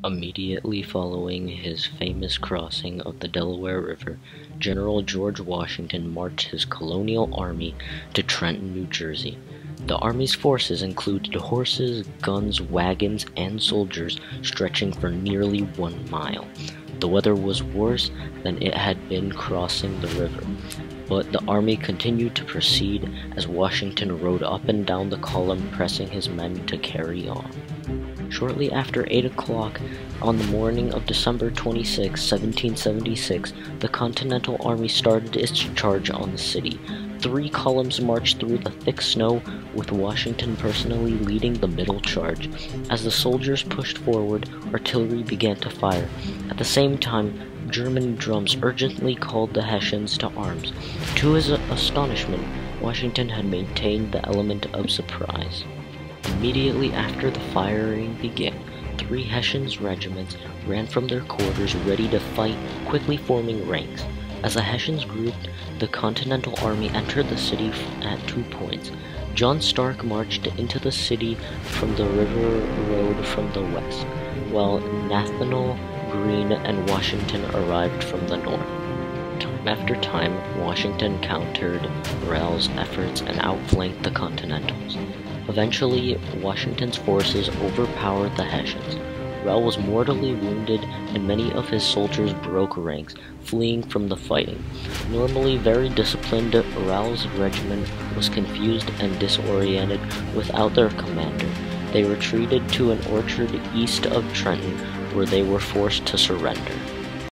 Immediately following his famous crossing of the Delaware River, General George Washington marched his colonial army to Trenton, New Jersey. The army's forces included horses, guns, wagons, and soldiers stretching for nearly 1 mile. The weather was worse than it had been crossing the river, but the army continued to proceed as Washington rode up and down the column, pressing his men to carry on. Shortly after 8 o'clock on the morning of December 26, 1776, the Continental Army started its charge on the city. 3 columns marched through the thick snow, with Washington personally leading the middle charge. As the soldiers pushed forward, artillery began to fire. At the same time, German drums urgently called the Hessians to arms. To his astonishment, Washington had maintained the element of surprise. Immediately after the firing began, 3 Hessian regiments ran from their quarters ready to fight, quickly forming ranks. As the Hessians grouped, the Continental Army entered the city at 2 points. John Stark marched into the city from the river road from the west, while Nathanael Greene and Washington arrived from the north. Time after time, Washington countered Rale's efforts and outflanked the Continentals. Eventually, Washington's forces overpowered the Hessians. Rale was mortally wounded, and many of his soldiers broke ranks, fleeing from the fighting. Normally very disciplined, Rale's regiment was confused and disoriented without their commander. They retreated to an orchard east of Trenton, where they were forced to surrender.